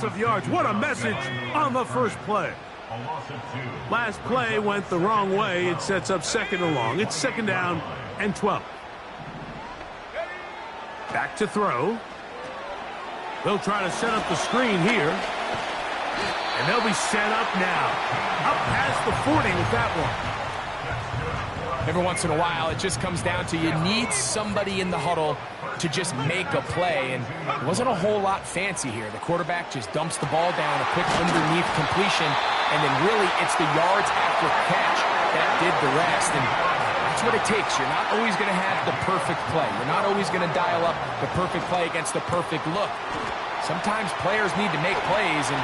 Of yards. What a message on the first play. Last play went the wrong way. It sets up second and long. It's second down and 12. Back to throw. They'll try to set up the screen here. And they'll be set up now. Up past the 40 with that one. Every once in a while, it just comes down to you need somebody in the huddle to just make a play, and it wasn't a whole lot fancy here. The quarterback just dumps the ball down, a quick underneath completion, and then really it's the yards after catch that did the rest, and that's what it takes. You're not always going to have the perfect play. You're not always going to dial up the perfect play against the perfect look. Sometimes players need to make plays, and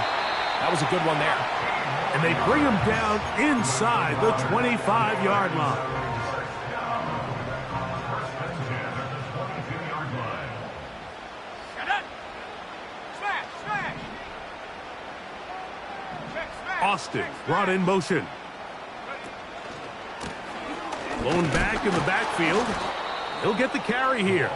that was a good one there. And they bring him down inside the 25-yard line. Austin brought in motion. Blown back in the backfield. He'll get the carry here.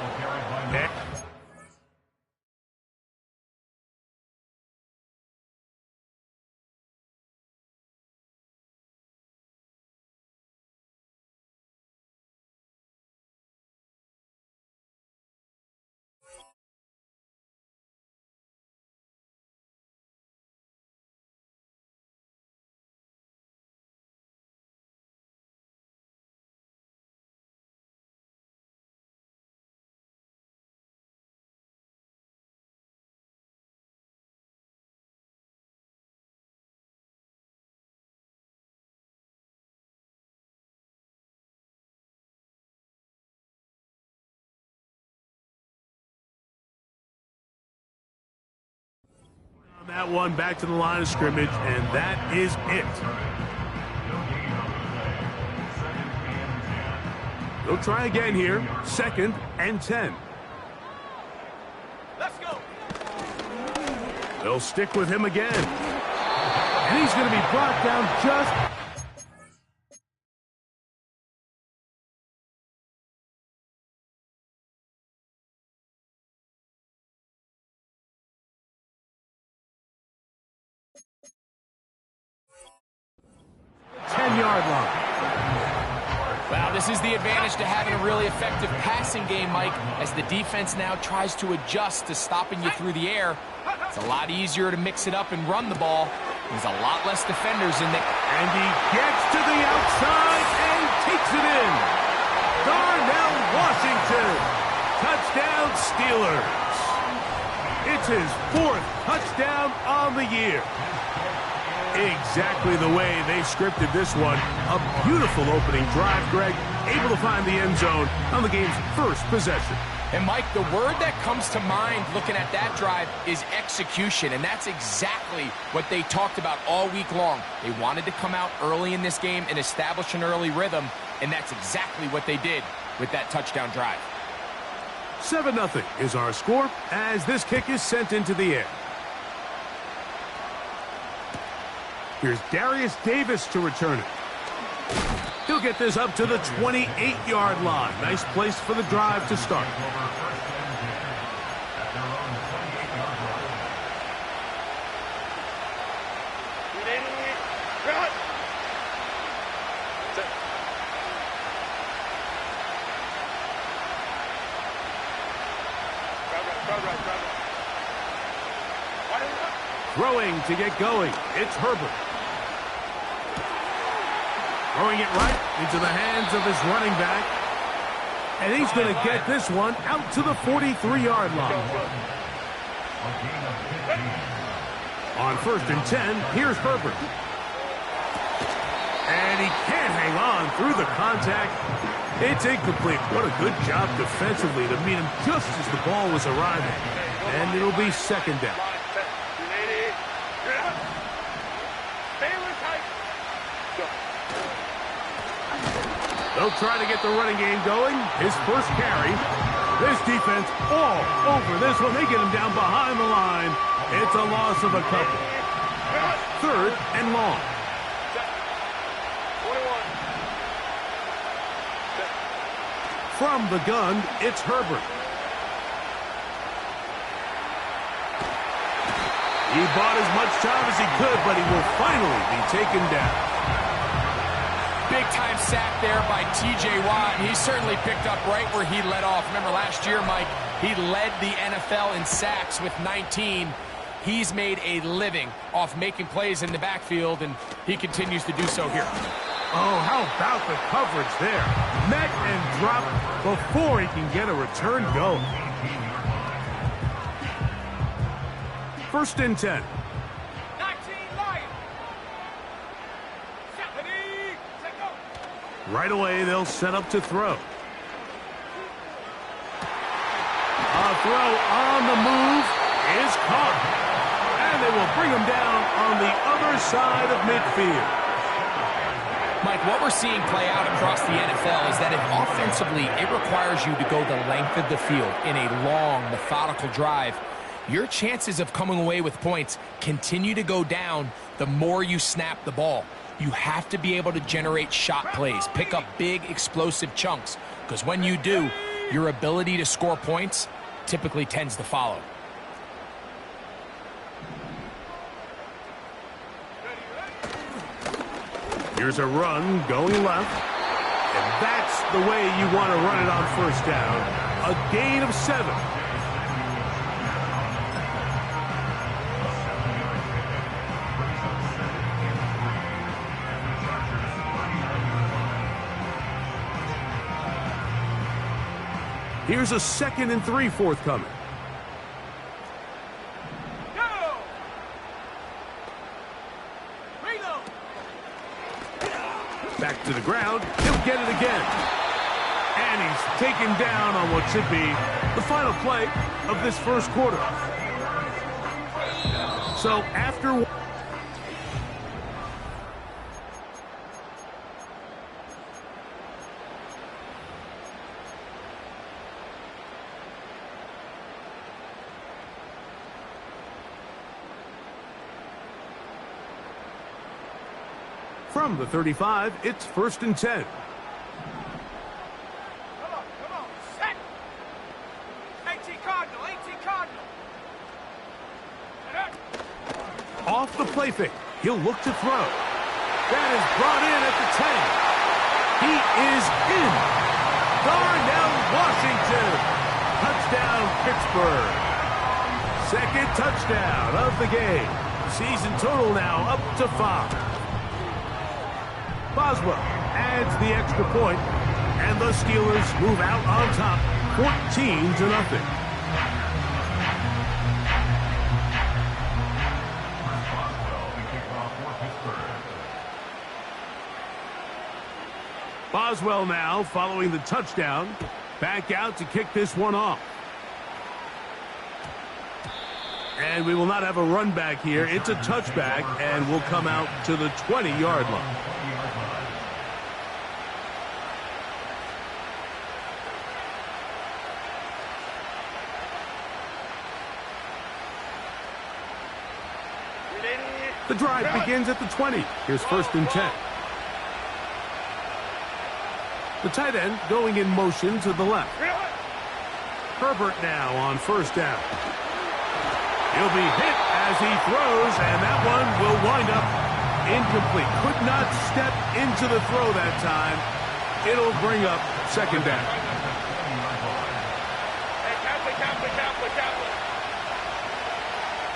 That one back to the line of scrimmage, and that is it. They'll try again here. Second and 10. Let's go. They'll stick with him again. And he's going to be brought down just... Well, this is the advantage to having a really effective passing game, Mike, as the defense now tries to adjust to stopping you through the air. It's a lot easier to mix it up and run the ball. There's a lot less defenders in there. And he gets to the outside and takes it in. Darnell Washington. Touchdown Steelers. It's his 4th touchdown on the year. Exactly the way they scripted this one. A beautiful opening drive, Greg. Able to find the end zone on the game's first possession. And, Mike, the word that comes to mind looking at that drive is execution, and that's exactly what they talked about all week long. They wanted to come out early in this game and establish an early rhythm, and that's exactly what they did with that touchdown drive. 7-0 is our score as this kick is sent into the air. Here's Darius Davis to return it. He'll get this up to the 28-yard line. Nice place for the drive to start. Throwing to get going. It's Herbert. Throwing it right into the hands of his running back. And he's going to get this one out to the 43-yard line. On 1st and 10, here's Herbert. And he can't hang on through the contact. It's incomplete. What a good job defensively to meet him just as the ball was arriving. And it'll be second down. They'll try to get the running game going. His first carry. This defense all over this one. They get him down behind the line. It's a loss of a couple. 3rd and long. From the gun, it's Herbert. He bought as much time as he could, but he will finally be taken down. Big-time sack there by T.J. Watt, and he certainly picked up right where he led off. Remember last year, Mike, he led the NFL in sacks with 19. He's made a living off making plays in the backfield, and he continues to do so here. Oh, how about the coverage there? Met and dropped before he can get a return going. 1st and 10. 19 Lions. Right away, they'll set up to throw. A throw on the move is caught. And they will bring him down on the other side of midfield. Mike, what we're seeing play out across the NFL is that if offensively it requires you to go the length of the field in a long, methodical drive, your chances of coming away with points continue to go down the more you snap the ball. You have to be able to generate shot plays, pick up big, explosive chunks, because when you do, your ability to score points typically tends to follow. Here's a run going left. And that's the way you want to run it on 1st down. A gain of 7. Here's a 2nd and 3 forthcoming. Back to the ground. He'll get it again. And he's taken down on what should be the final play of this 1st quarter. So after... From the 35, it's 1st and 10. Come on, set. 18 Cardinal. Off the play fake. He'll look to throw. That is brought in at the 10. He is in. Darnell Washington. Touchdown, Pittsburgh. 2nd touchdown of the game. Season total now up to 5. Boswell adds the extra point, and the Steelers move out on top, 14-0. Boswell now following the touchdown, back out to kick this one off. And we will not have a run back here. It's a touchback, and we'll come out to the 20-yard line. The drive begins at the 20. Here's 1st and 10. The tight end going in motion to the left. Herbert now on 1st down. He'll be hit as he throws, and that one will wind up incomplete. Could not step into the throw that time. It'll bring up 2nd down. Hey, Kaplan.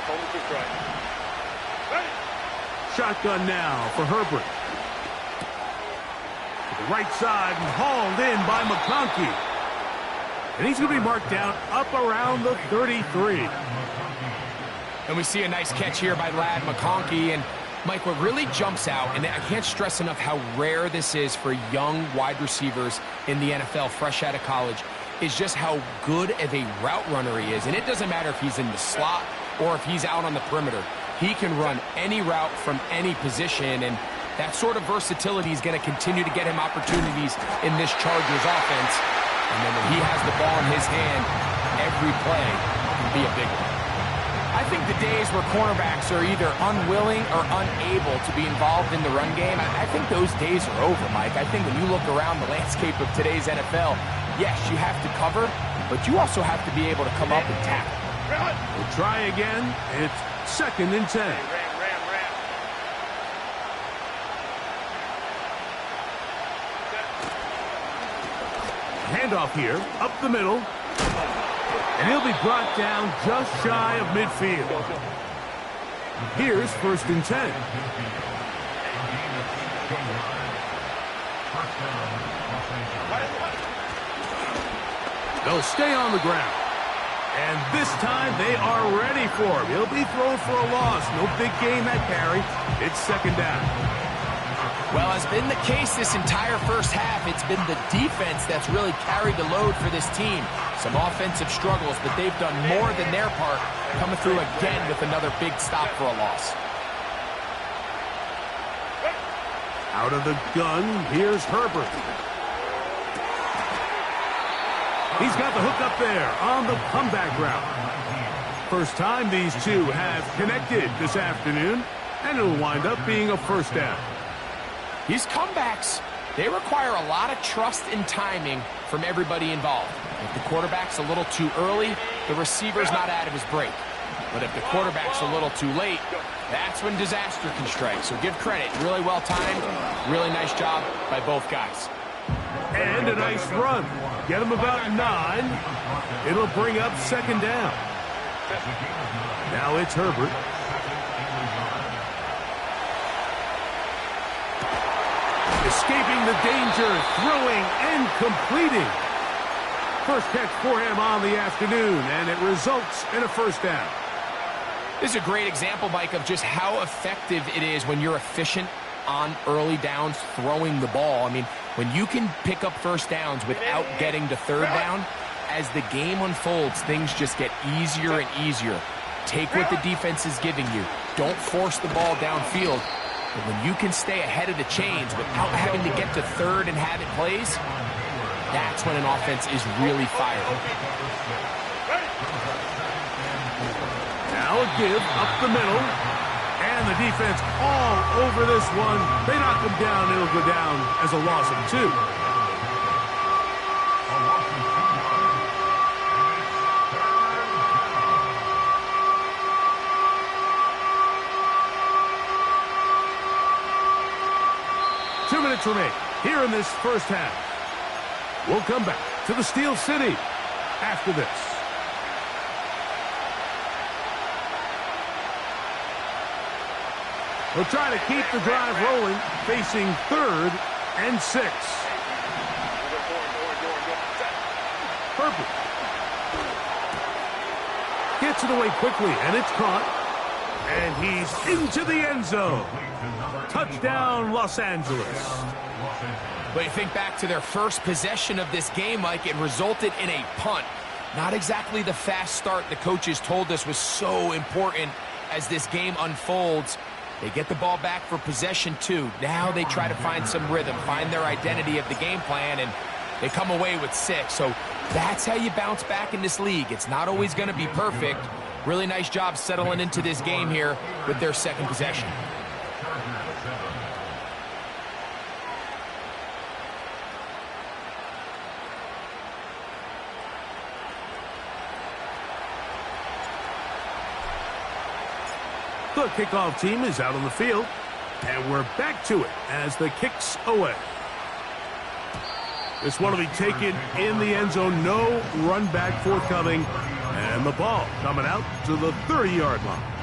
Hold the right. Shotgun now for Herbert. To the right side and hauled in by McConkey. And he's going to be marked down up around the 33. And we see a nice catch here by Ladd McConkey. And Mike, what really jumps out, and I can't stress enough how rare this is for young wide receivers in the NFL fresh out of college, is just how good of a route runner he is. And it doesn't matter if he's in the slot or if he's out on the perimeter. He can run any route from any position, and that sort of versatility is going to continue to get him opportunities in this Chargers offense. And then when he has the ball in his hand, every play can be a big one. I think the days where cornerbacks are either unwilling or unable to be involved in the run game, I think those days are over, Mike. I think when you look around the landscape of today's NFL, yes, you have to cover, but you also have to be able to come up and tackle. We'll try again. It's 2nd and 10. Handoff here, up the middle. And he'll be brought down just shy of midfield. Here's 1st and 10. They'll stay on the ground. And this time they are ready for him. He'll be thrown for a loss. No big gain that carry. It's 2nd down. Well, as been the case this entire first half, it's been the defense that's really carried the load for this team. Some offensive struggles, but they've done more than their part, coming through again with another big stop for a loss. Out of the gun, here's Herbert. He's got the hook up there on the comeback route. First time these two have connected this afternoon, and it'll wind up being a 1st down. These comebacks, they require a lot of trust and timing from everybody involved. If the quarterback's a little too early, the receiver's not out of his break. But if the quarterback's a little too late, that's when disaster can strike. So give credit. Really well timed. Really nice job by both guys. And a nice run. Get him about 9. It'll bring up 2nd down. Now it's Herbert. Escaping the danger, throwing and completing. First catch for him on the afternoon, and it results in a 1st down. This is a great example, Mike, of just how effective it is when you're efficient on early downs throwing the ball. I mean, when you can pick up 1st downs without getting to 3rd down, as the game unfolds, things just get easier and easier. Take what the defense is giving you. Don't force the ball downfield. But when you can stay ahead of the chains without having to get to 3rd and have it plays, that's when an offense is really firing. Now a give up the middle. And the defense all over this one. They knock him down. It'll go down as a loss of 2. Remaining here in this first half. We'll come back to the Steel City after this. We'll try to keep the drive rolling, facing 3rd and 6. Herbert gets it away quickly, and it's caught. And he's into the end zone. Touchdown, Los Angeles. But you think back to their first possession of this game, Mike, it resulted in a punt. Not exactly the fast start the coaches told us was so important as this game unfolds. They get the ball back for possession 2. Now they try to find some rhythm, find their identity of the game plan, and they come away with 6. So that's how you bounce back in this league. It's not always going to be perfect. Really nice job settling into this game here with their 2nd possession. The kickoff team is out on the field, and we're back to it as the kick's away. This one will be taken in the end zone. No run back forthcoming, and the ball coming out to the 30-yard line.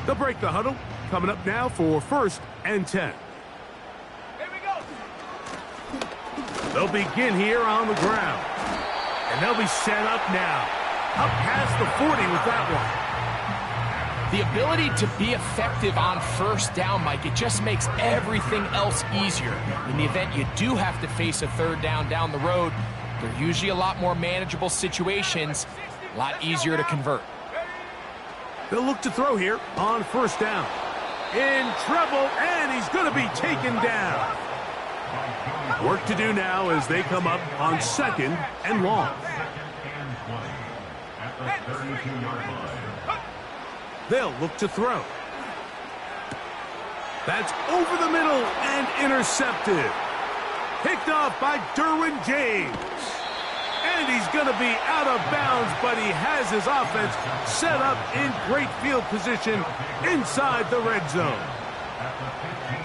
They'll break the huddle. Coming up now for 1st and 10. They'll begin here on the ground. And they'll be set up now. Up past the 40 with that one. The ability to be effective on 1st down, Mike, it just makes everything else easier. In the event you do have to face a 3rd down the road, they're usually a lot more manageable situations, a lot easier to convert. They'll look to throw here on 1st down. In trouble, and he's going to be taken down. Work to do now as they come up on 2nd and long. They'll look to throw. That's over the middle and intercepted. Picked off by Derwin James. And he's going to be out of bounds, but he has his offense set up in great field position inside the red zone.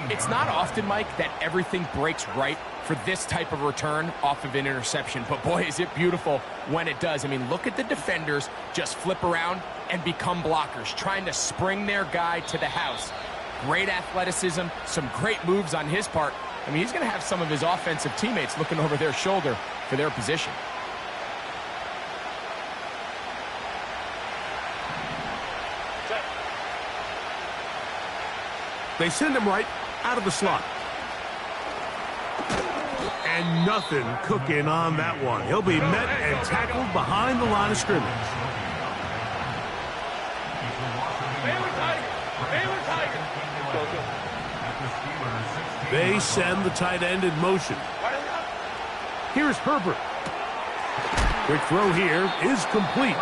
It's not often, Mike, that everything breaks right for this type of return off of an interception. But boy, is it beautiful when it does. I mean, look at the defenders just flip around and become blockers, trying to spring their guy to the house. Great athleticism, some great moves on his part. I mean, he's going to have some of his offensive teammates looking over their shoulder for their position. They send him right out of the slot. And nothing cooking on that one. He'll be met and tackled behind the line of scrimmage. They send the tight end in motion. Here's Herbert. Quick throw here is complete.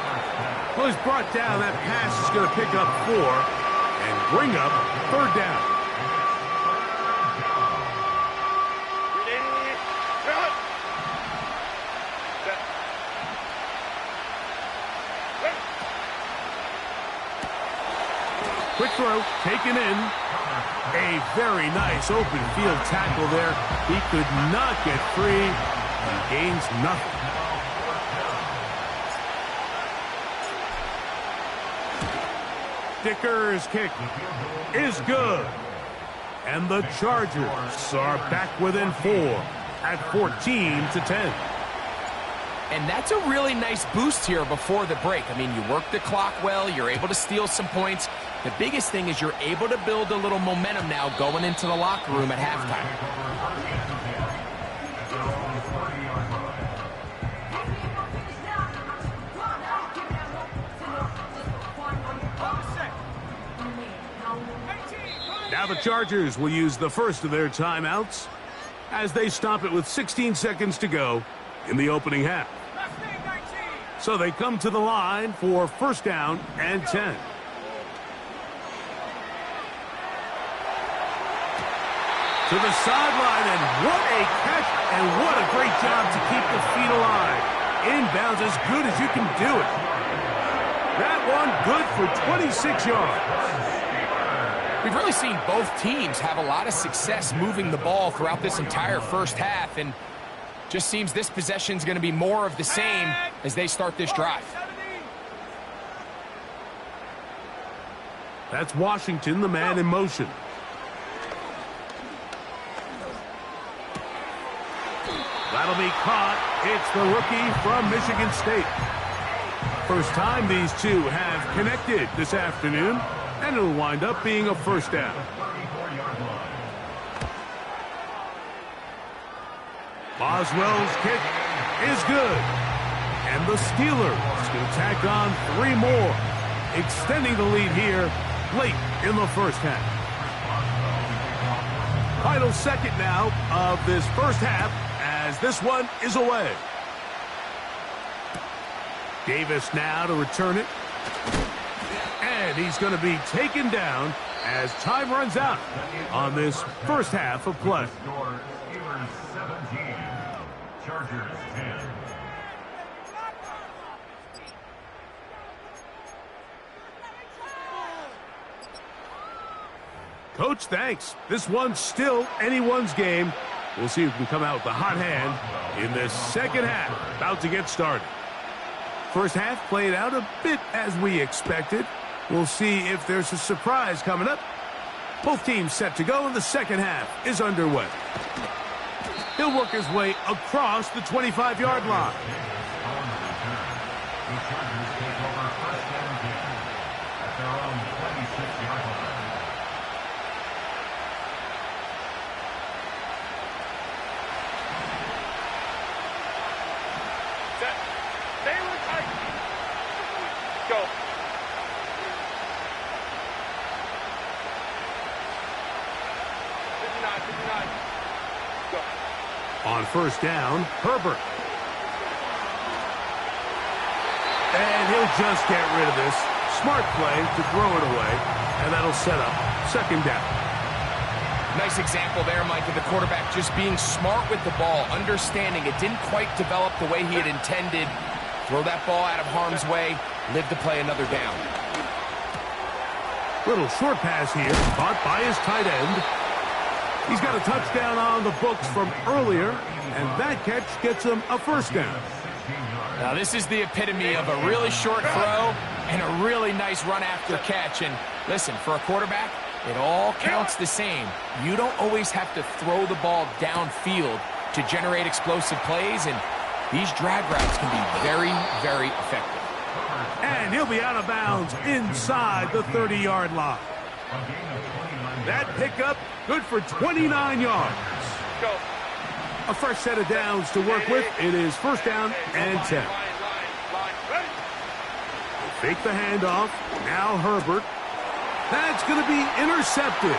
Well, he's brought down. That pass is going to pick up 4 and bring up 3rd down. Quick throw, taken in. A very nice open field tackle there. He could not get free and gains nothing. Dicker's kick is good. And the Chargers are back within 4 at 14-10. And that's a really nice boost here before the break. I mean, you work the clock well, you're able to steal some points. The biggest thing is you're able to build a little momentum now going into the locker room at halftime. Now the Chargers will use the first of their timeouts as they stop it with 16 seconds to go in the opening half. So they come to the line for 1st down and 10. To the sideline, and what a catch, and what a great job to keep the feet alive. Inbounds as good as you can do it. That one good for 26 yards. We've really seen both teams have a lot of success moving the ball throughout this entire first half, and just seems this possession's going to be more of the same as they start this drive. That's Washington, the man in motion. That'll be caught. It's the rookie from Michigan State. First time these two have connected this afternoon, and it'll wind up being a 1st down. Boswell's kick is good. And the Steelers can tack on 3 more, extending the lead here late in the first half. Final second now of this first half as this one is away. Davis now to return it. And he's going to be taken down as time runs out on this first half of play. Chargers 10. Coach, thanks. This one's still anyone's game. We'll see who can come out with the hot hand in this second half. About to get started. First half played out a bit as we expected. We'll see if there's a surprise coming up. Both teams set to go, and the second half is underway. He'll work his way across the 25-yard line. On first down, Herbert. And he'll just get rid of this. Smart play to throw it away, and that'll set up second down. Nice example there, Mike, of the quarterback just being smart with the ball, understanding it didn't quite develop the way he had intended. Throw that ball out of harm's way, live to play another down. Little short pass here, caught by his tight end. He's got a touchdown on the books from earlier, and that catch gets him a first down. Now, this is the epitome of a really short throw and a really nice run after catch. And listen, for a quarterback, it all counts the same. You don't always have to throw the ball downfield to generate explosive plays, and these drag routes can be very, very effective. And he'll be out of bounds inside the 30-yard line. That pickup, good for 29 yards. Go. A fresh set of downs to work with. It is first down and 10. Ready? Fake the handoff. Now Herbert. That's going to be intercepted.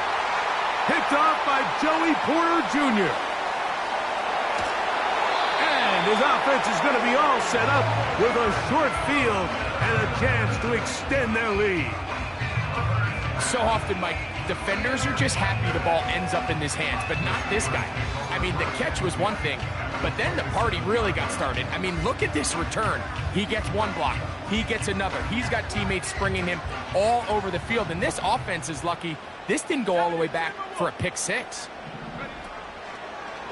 Picked off by Joey Porter Jr. And his offense is going to be all set up with a short field and a chance to extend their lead. So often, Mike, defenders are just happy the ball ends up in his hands, but not this guy. I mean, the catch was one thing, but then the party really got started. I mean, look at this return. He gets one block. He gets another. He's got teammates springing him all over the field, and this offense is lucky this didn't go all the way back for a pick six.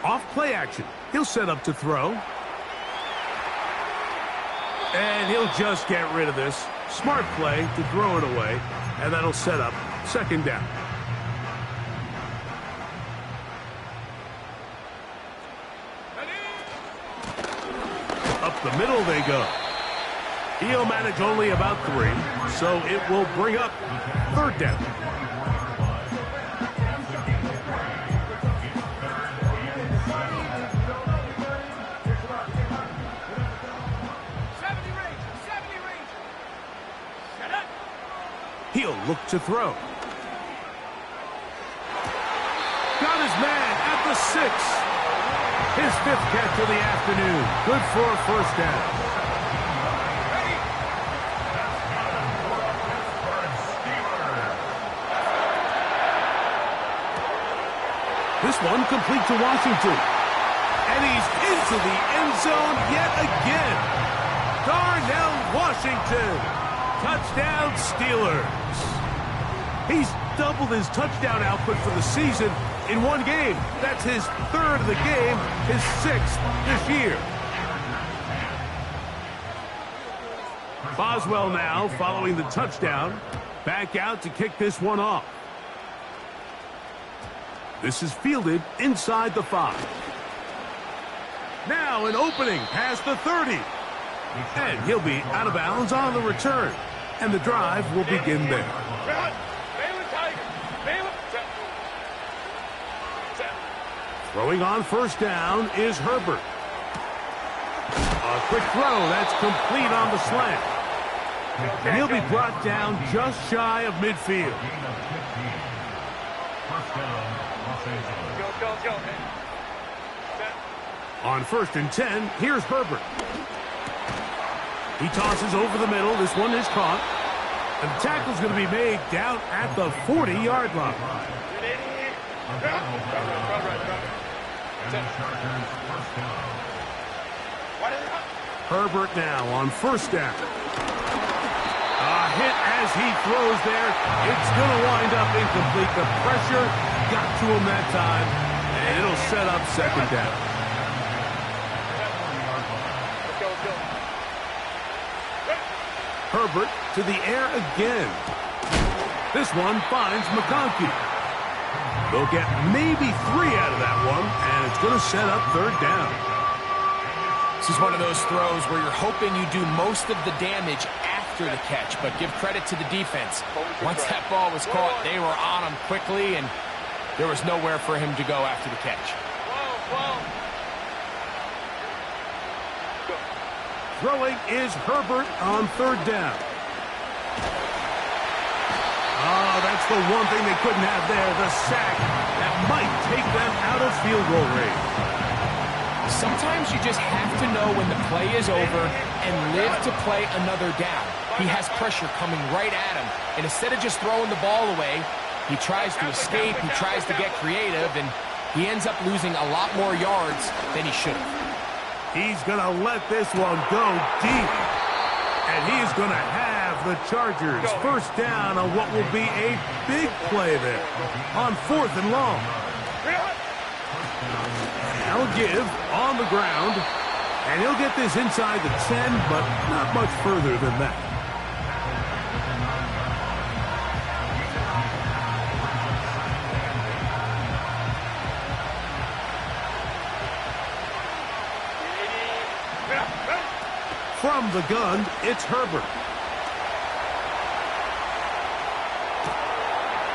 Off play action. He'll set up to throw. And he'll just get rid of this. Smart play to throw it away, and that'll set up second down. Up the middle they go. He'll manage only about 3, so it will bring up third down. He'll look to throw. Got his man at the 6. His 5th catch of the afternoon. Good for a first down. This one complete to Washington. And he's into the end zone yet again. Darnell Washington. Touchdown Steelers. He's doubled his touchdown output for the season in one game. That's his 3rd of the game, his 6th this year. Boswell now following the touchdown. Back out to kick this one off. This is fielded inside the 5. Now an opening past the 30. And he'll be out of bounds on the return. And the drive will begin there. Throwing on first down is Herbert. A quick throw. That's complete on the slant. And he'll be brought down just shy of midfield. Go. On first and 10, here's Herbert. He tosses over the middle. This one is caught. And the tackle's going to be made down at the 40-yard line. Herbert now on first down. A hit as he throws there. It's going to wind up incomplete. The pressure got to him that time, and it'll set up second down. Herbert to the air again. This one finds McConkey. They'll get maybe 3 out of that one, and it's going to set up third down. This is one of those throws where you're hoping you do most of the damage after the catch, but give credit to the defense. Once that ball was caught, they were on him quickly, and there was nowhere for him to go after the catch. Throwing is Herbert on third down. Oh, that's the one thing they couldn't have there, the sack that might take them out of field goal range. Sometimes you just have to know when the play is over and live to play another down. He has pressure coming right at him, and instead of just throwing the ball away, He tries to escape, he tries to get creative, and he ends up losing a lot more yards than he should have. He's going to let this one go deep. And he's going to have the Chargers first down on what will be a big play there on 4th and long. Now give on the ground. And he'll get this inside the 10, but not much further than that. From the gun, it's Herbert.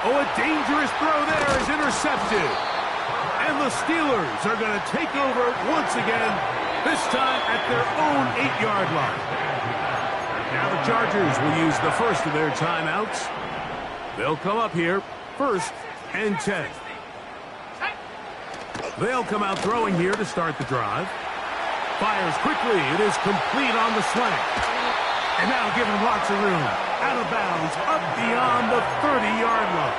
Oh, a dangerous throw there is intercepted. And the Steelers are going to take over once again, this time at their own 8-yard line. Now the Chargers will use the first of their timeouts. They'll come up here, 1st and 10. They'll come out throwing here to start the drive. Fires quickly. It is complete on the slant. And now giving lots of room. Out of bounds, up beyond the 30-yard line.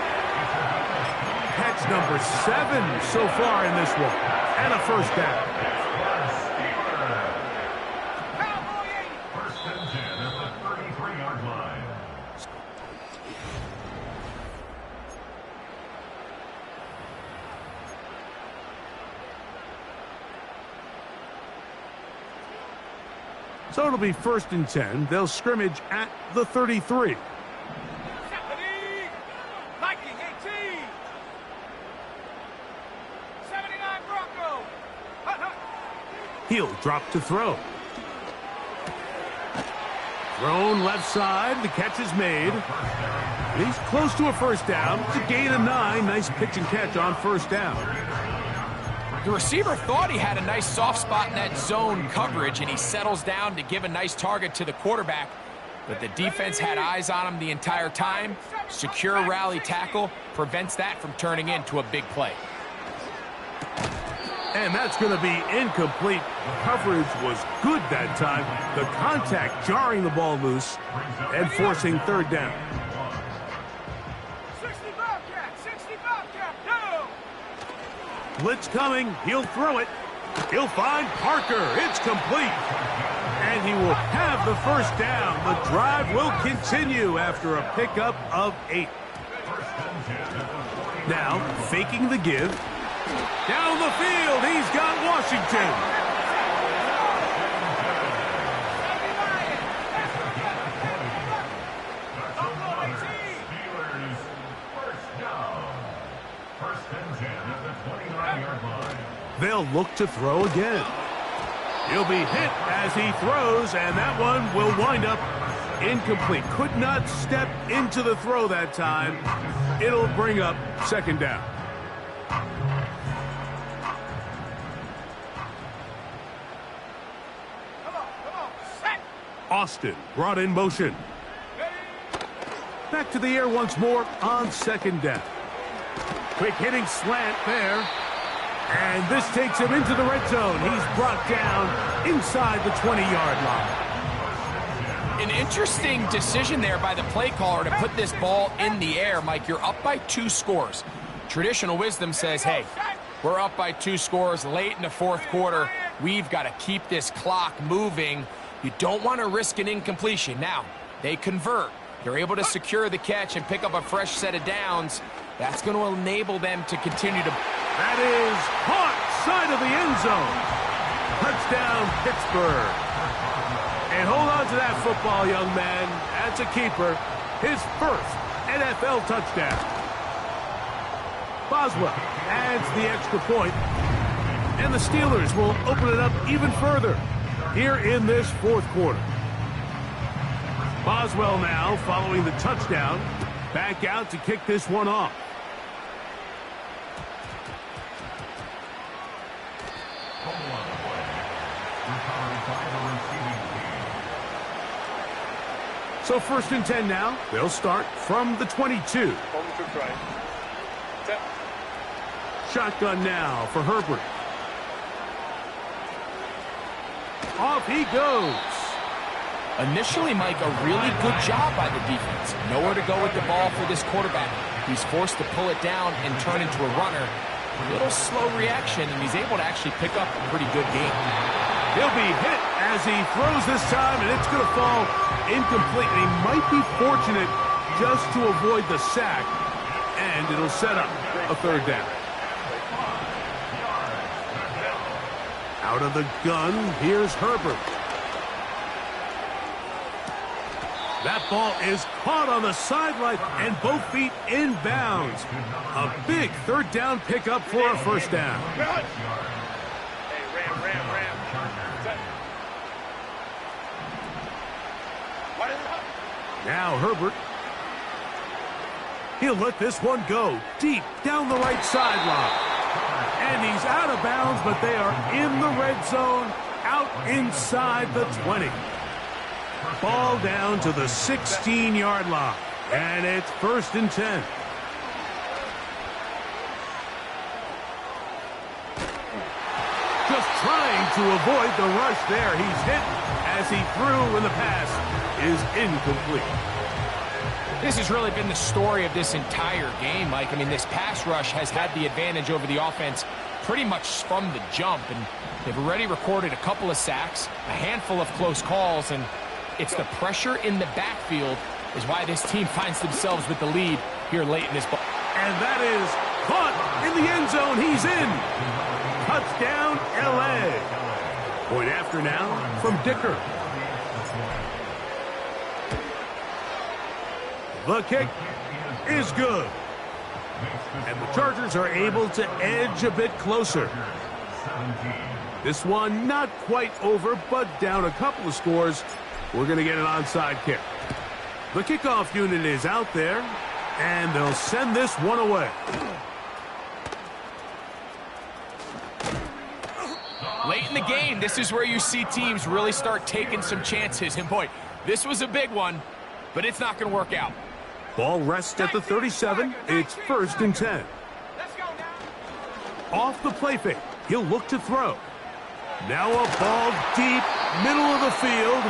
Catch number 7 so far in this one. And a first down. First and 10 at the 33-yard line. So it'll be 1st and 10. They'll scrimmage at the 33. Viking 18. 79 Bronco. He'll drop to throw. Thrown left side. The catch is made. He's close to a first down. It's a gain of 9. Nice pitch and catch on first down. The receiver thought he had a nice soft spot in that zone coverage, and he settles down to give a nice target to the quarterback. But the defense had eyes on him the entire time. Secure rally tackle prevents that from turning into a big play. And that's going to be incomplete. Coverage was good that time. The contact jarring the ball loose and forcing 3rd down. 60 Bobcat. 60 Bobcat. No. Blitz coming. He'll throw it. He'll find Parker. It's complete. And he will have the first down. The drive will continue after a pickup of 8. Now, faking the give. Down the field, he's got Washington. They'll look to throw again. He'll be hit as he throws, and that one will wind up incomplete. Could not step into the throw that time. It'll bring up 2nd down. Come on, set. Austin brought in motion. Back to the air once more on 2nd down. Quick hitting slant there. And this takes him into the red zone. He's brought down inside the 20-yard line. An interesting decision there by the play caller to put this ball in the air. Mike, you're up by 2 scores. Traditional wisdom says, hey, we're up by 2 scores late in the 4th quarter. We've got to keep this clock moving. You don't want to risk an incompletion. Now, they convert. They're able to secure the catch and pick up a fresh set of downs. That's going to enable them to continue to... That is caught side of the end zone. Touchdown, Pittsburgh. And hold on to that football, young man. That's a keeper. His first NFL touchdown. Boswell adds the extra point. And the Steelers will open it up even further here in this 4th quarter. Boswell now, following the touchdown, back out to kick this one off. So 1st and 10 now. They'll start from the 22. Shotgun now for Herbert. Off he goes. Initially, Mike, a really good job by the defense. Nowhere to go with the ball for this quarterback. He's forced to pull it down and turn into a runner. A little slow reaction, and he's able to actually pick up a pretty good game. He'll be hit as he throws this time, and it's going to fall incomplete. And he might be fortunate just to avoid the sack, and it'll set up a third down. Out of the gun, here's Herbert. That ball is caught on the sideline, and both feet in bounds. A big third down pickup for a first down. Now Herbert. He'll let this one go deep down the right sideline. And he's out of bounds, but they are in the red zone, out inside the 20. Ball down to the 16-yard line, and it's 1st and 10. Just trying to avoid the rush there. He's hit as he threw, and the pass is incomplete. This has really been the story of this entire game, Mike. I mean, this pass rush has had the advantage over the offense pretty much from the jump, and they've already recorded a couple of sacks, a handful of close calls, and it's the pressure in the backfield is why this team finds themselves with the lead here late in this ball. And that is caught in the end zone. He's in. Touchdown, L.A. Point after now from Dicker. The kick is good. And the Chargers are able to edge a bit closer. This one not quite over, but down a couple of scores. We're going to get an onside kick. The kickoff unit is out there, and they'll send this one away. Late in the game, this is where you see teams really start taking some chances. And boy, this was a big one, but it's not going to work out. Ball rests at the 37. It's 1st and 10. Let's go now. Off the play fake. He'll look to throw. Now a ball deep, middle of the field.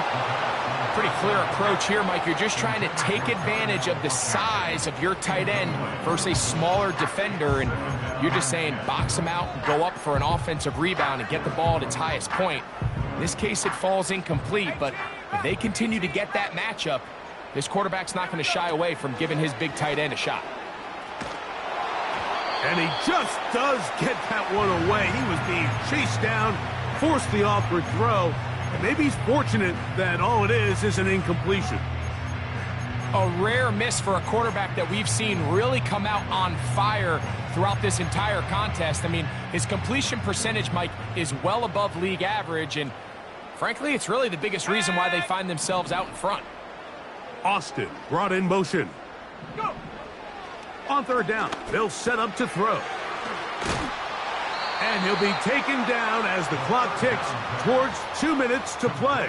Pretty clear approach here, Mike. You're just trying to take advantage of the size of your tight end versus a smaller defender, and you're just saying box him out and go up for an offensive rebound and get the ball at its highest point. In this case, it falls incomplete, but if they continue to get that matchup, this quarterback's not going to shy away from giving his big tight end a shot. And he just does get that one away. He was being chased down, forced the awkward throw. And maybe he's fortunate that all it is an incompletion. A rare miss for a quarterback that we've seen really come out on fire throughout this entire contest. I mean, his completion percentage, Mike, is well above league average, and frankly, it's really the biggest reason why they find themselves out in front. Austin brought in motion. Go. On third down, they'll set up to throw. And he'll be taken down as the clock ticks towards 2 minutes to play.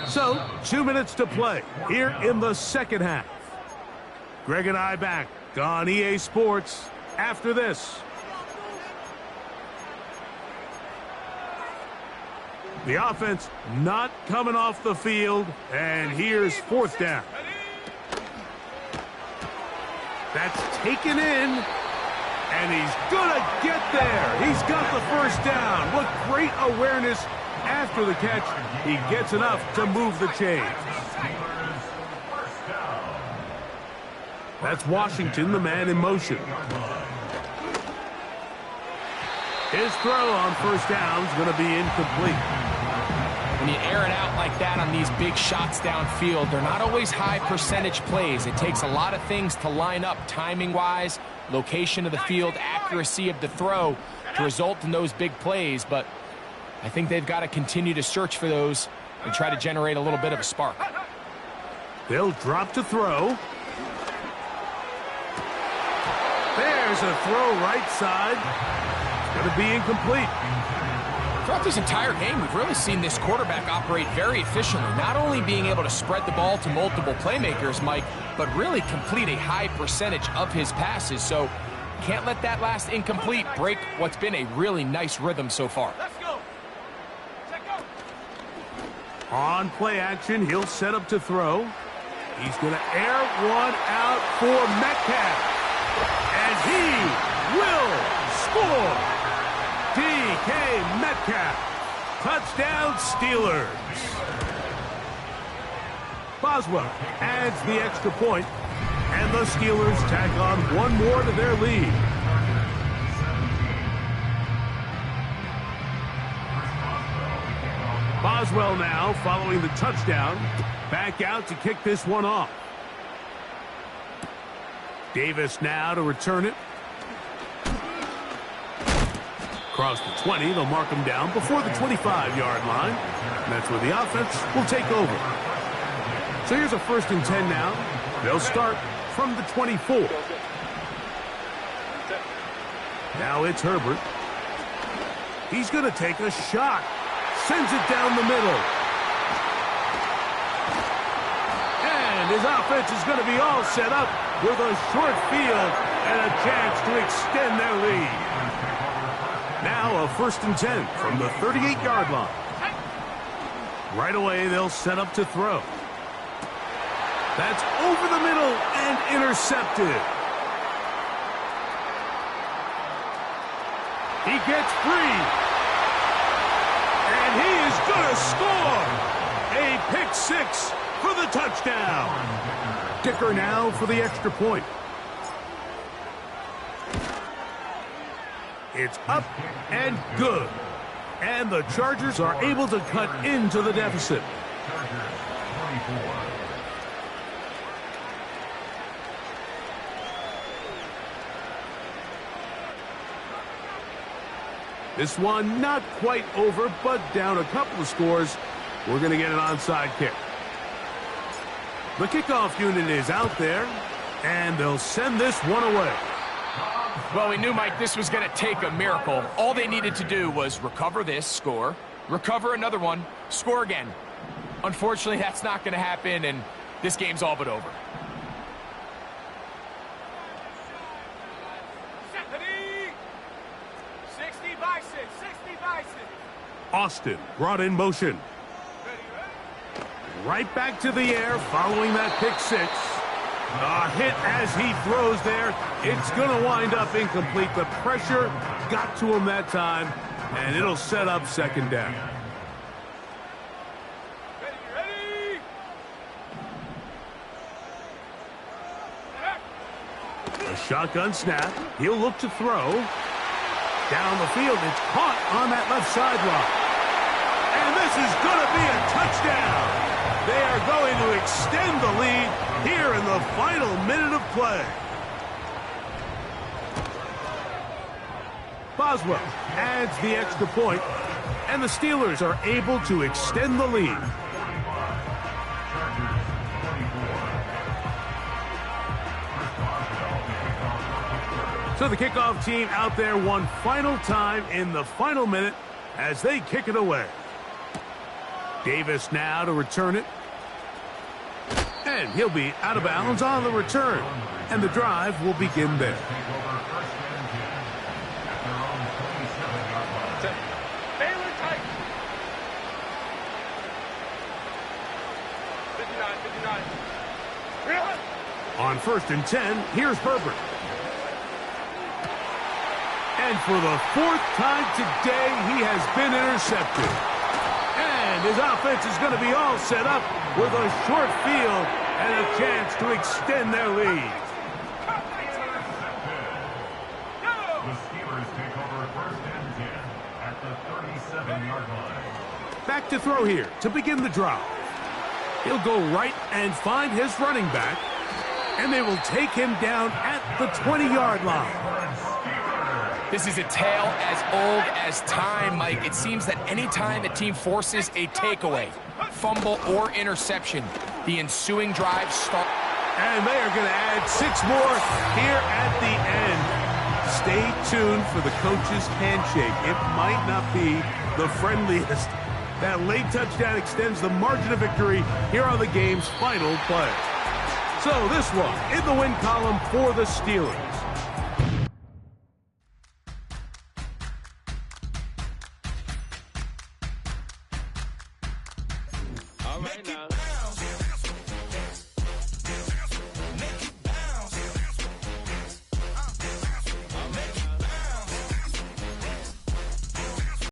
So, 2 minutes to play here in the second half. Greg and I back on EA Sports after this. The offense not coming off the field, and here's 4th down. That's taken in, and he's gonna get there. He's got the first down. What great awareness after the catch. He gets enough to move the chains. That's Washington, the man in motion. His throw on first down is going to be incomplete. When you air it out like that on these big shots downfield, they're not always high percentage plays. It takes a lot of things to line up timing-wise, location of the field, accuracy of the throw to result in those big plays. But I think they've got to continue to search for those and try to generate a little bit of a spark. They'll drop to throw. There's a throw right side. It's going to be incomplete. Throughout this entire game, we've really seen this quarterback operate very efficiently, not only being able to spread the ball to multiple playmakers, Mike, but really complete a high percentage of his passes. So can't let that last incomplete break what's been a really nice rhythm so far. Let's go. Check go. On play action, he'll set up to throw. He's going to air one out for Metcalf. And he will score. DK Metcalf. Touchdown, Steelers. Boswell adds the extra point, and the Steelers tack on one more to their lead. Boswell now, following the touchdown, back out to kick this one off. Davis now to return it. Across the 20, they'll mark him down before the 25-yard line. And that's where the offense will take over. So here's a 1st and 10 now. They'll start from the 24. Now it's Herbert. He's going to take a shot. Sends it down the middle. And his offense is going to be all set up with a short field and a chance to extend their lead. Now a 1st and 10 from the 38-yard line. Right away, they'll set up to throw. That's over the middle and intercepted. He gets free. And he is going to score. A pick 6 for the touchdown. Dicker now for the extra point. It's up and good. And the Chargers are able to cut into the deficit. This one not quite over, but down a couple of scores. We're going to get an onside kick. The kickoff unit is out there, and they'll send this one away. Well, we knew, Mike, this was going to take a miracle. All they needed to do was recover this, score, recover another one, score again. Unfortunately, that's not going to happen, and this game's all but over. Austin brought in motion. Right back to the air following that pick 6. A hit as he throws there. It's going to wind up incomplete. The pressure got to him that time, and it'll set up 2nd down. A shotgun snap. He'll look to throw. Down the field, it's caught on that left sideline. And this is going to be a touchdown. They are going to extend the lead here in the final minute of play. Boswell adds the extra point, and the Steelers are able to extend the lead. So the kickoff team out there one final time in the final minute as they kick it away. Davis now to return it. And he'll be out of bounds on the return. And the drive will begin there. Baylor tight. 59. On 1st and 10, here's Herbert. And for the 4th time today, he has been intercepted. And his offense is going to be all set up with a short field and a chance to extend their lead. The Steelers take over 1st and 10 at the 37-yard line. Back to throw here to begin the drive. He'll go right and find his running back, and they will take him down at the 20-yard line. This is a tale as old as time, Mike. It seems that any time a team forces a takeaway, fumble, or interception, the ensuing drive starts. And they are going to add 6 more here at the end. Stay tuned for the coach's handshake. It might not be the friendliest. That late touchdown extends the margin of victory here on the game's final play. So this one in the win column for the Steelers. All right now.